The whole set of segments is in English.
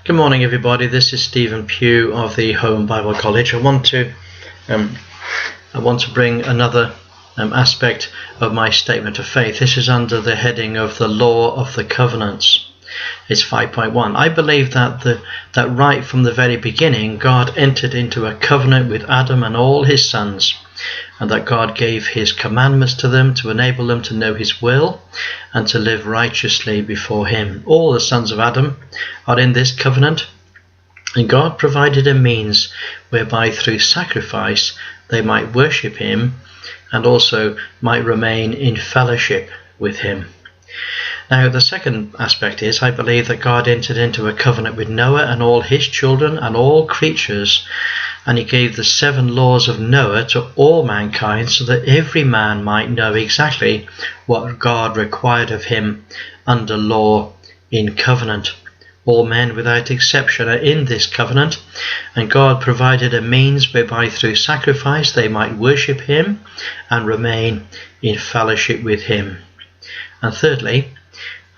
Good morning, everybody. This is Stephen Pugh of the Home Bible College. I want to bring another aspect of my statement of faith. This is under the heading of the Law of the Covenants. It's 5.1. I believe that right from the very beginning, God entered into a covenant with Adam and all his sons, and that God gave his commandments to them to enable them to know his will and to live righteously before him. All the sons of Adam are in this covenant, and God provided a means whereby through sacrifice they might worship him and also might remain in fellowship with him. Now, the second aspect is I believe that God entered into a covenant with Noah and all his children and all creatures, and he gave the 7 laws of Noah to all mankind so that every man might know exactly what God required of him under law in covenant. All men without exception are in this covenant, and God provided a means whereby through sacrifice they might worship him and remain in fellowship with him. And thirdly,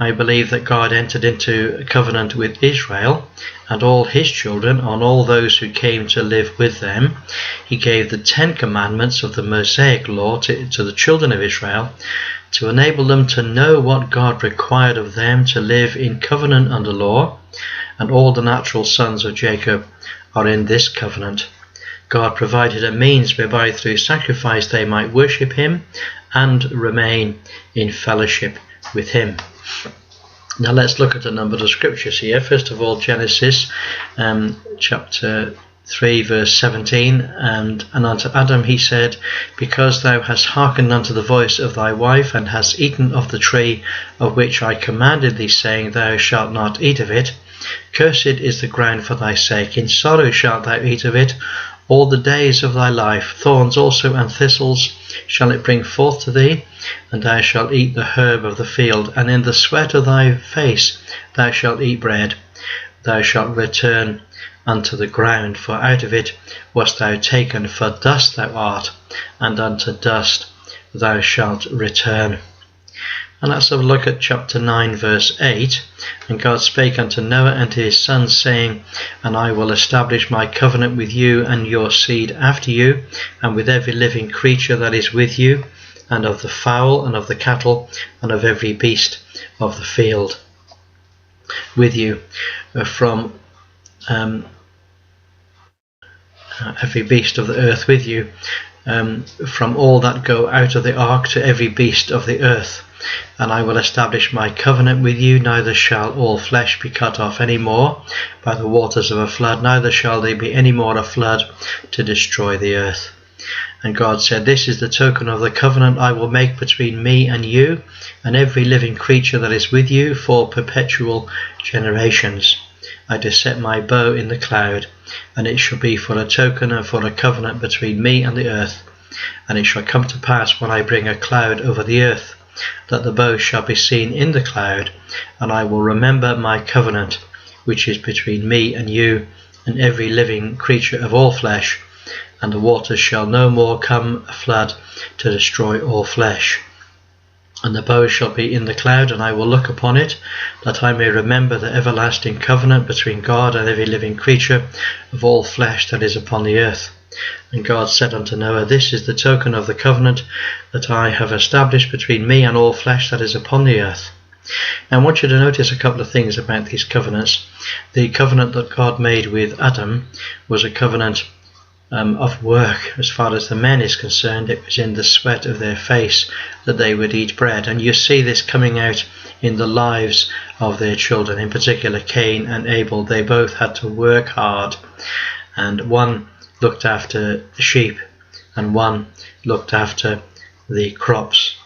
I believe that God entered into a covenant with Israel and all his children and all those who came to live with them. He gave the 10 commandments of the Mosaic law to the children of Israel to enable them to know what God required of them to live in covenant under law, and all the natural sons of Jacob are in this covenant. God provided a means whereby through sacrifice they might worship him and remain in fellowship with him. Now let's look at a number of scriptures here. First of all, Genesis chapter 3 verse 17, and unto Adam he said, because thou hast hearkened unto the voice of thy wife, and hast eaten of the tree of which I commanded thee, saying, thou shalt not eat of it, cursed is the ground for thy sake, in sorrow shalt thou eat of it all the days of thy life. Thorns also and thistles shall it bring forth to thee, and thou shalt eat the herb of the field, and in the sweat of thy face thou shalt eat bread. Thou shalt return unto the ground, for out of it wast thou taken, for dust thou art, and unto dust thou shalt return. And let's have a look at chapter 9 verse 8. And God spake unto Noah and to his sons, saying, and I will establish my covenant with you and your seed after you, and with every living creature that is with you, and of the fowl and of the cattle, and of every beast of the field with you, from every beast of the earth with you, from all that go out of the ark to every beast of the earth. And I will establish my covenant with you, neither shall all flesh be cut off any more by the waters of a flood, neither shall there be any more a flood to destroy the earth. And God said, this is the token of the covenant I will make between me and you, and every living creature that is with you for perpetual generations. I do set my bow in the cloud, and it shall be for a token and for a covenant between me and the earth. And it shall come to pass when I bring a cloud over the earth, that the bow shall be seen in the cloud, and I will remember my covenant, which is between me and you, and every living creature of all flesh, and the waters shall no more come a flood to destroy all flesh. And the bow shall be in the cloud, and I will look upon it, that I may remember the everlasting covenant between God and every living creature of all flesh that is upon the earth. And God said unto Noah, this is the token of the covenant that I have established between me and all flesh that is upon the earth. Now I want you to notice a couple of things about these covenants. The covenant that God made with Adam was a covenant of work. As far as the men is concerned, it was in the sweat of their face that they would eat bread. And you see this coming out in the lives of their children, in particular Cain and Abel. They both had to work hard, and one looked after the sheep and one looked after the crops.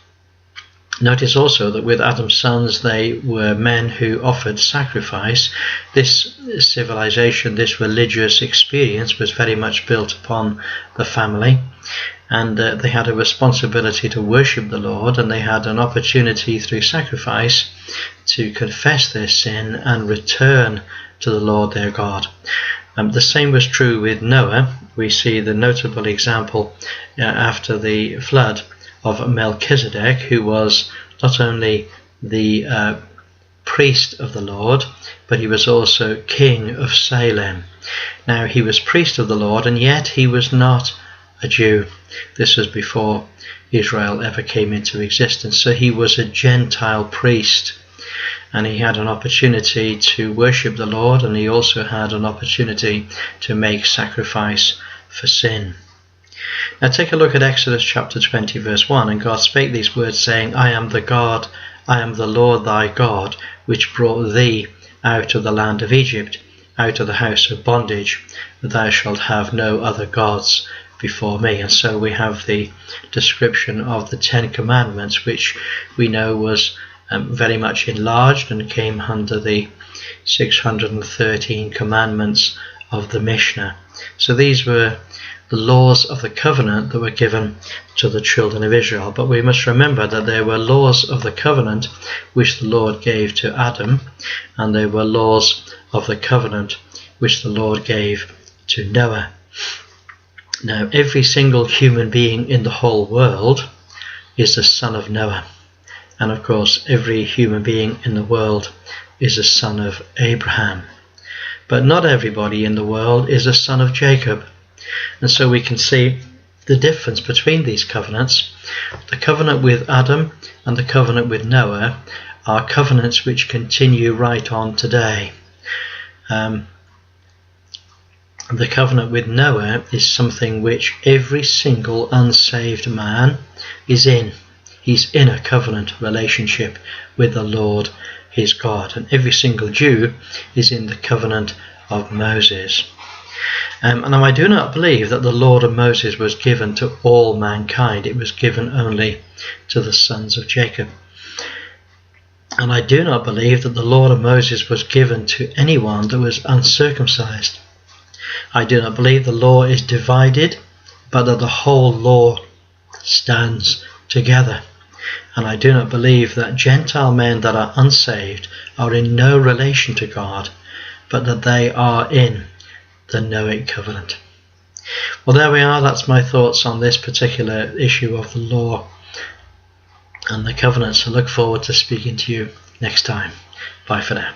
Notice also that with Adam's sons, they were men who offered sacrifice. This civilization, this religious experience was very much built upon the family, and they had a responsibility to worship the Lord, and they had an opportunity through sacrifice to confess their sin and return to the Lord their God. The same was true with Noah. We see the notable example after the flood of Melchizedek, who was not only the priest of the Lord, but he was also king of Salem. Now he was priest of the Lord, and yet he was not a Jew. This was before Israel ever came into existence. So he was a Gentile priest, and he had an opportunity to worship the Lord, and he also had an opportunity to make sacrifice for sin. Now take a look at Exodus chapter 20 verse 1. And God spake these words, saying, I am the Lord thy God, which brought thee out of the land of Egypt, out of the house of bondage. Thou shalt have no other gods before me. And so we have the description of the 10 Commandments, which we know was very much enlarged and came under the 613 commandments of the Mishnah. So these were the laws of the covenant that were given to the children of Israel. But we must remember that there were laws of the covenant which the Lord gave to Adam, and there were laws of the covenant which the Lord gave to Noah. Now, every single human being in the whole world is a son of Noah. And of course, every human being in the world is a son of Abraham. But not everybody in the world is a son of Jacob. And so we can see the difference between these covenants. The covenant with Adam and the covenant with Noah are covenants which continue right on today. The covenant with Noah is something which every single unsaved man is in. He's in a covenant relationship with the Lord his God. And every single Jew is in the covenant of Moses. And I do not believe that the law of Moses was given to all mankind. It was given only to the sons of Jacob. And I do not believe that the law of Moses was given to anyone that was uncircumcised. I do not believe the law is divided, but that the whole law stands together. And I do not believe that Gentile men that are unsaved are in no relation to God, but that they are in the Noahic covenant. Well, there we are. That's my thoughts on this particular issue of the law and the covenants. I look forward to speaking to you next time. Bye for now.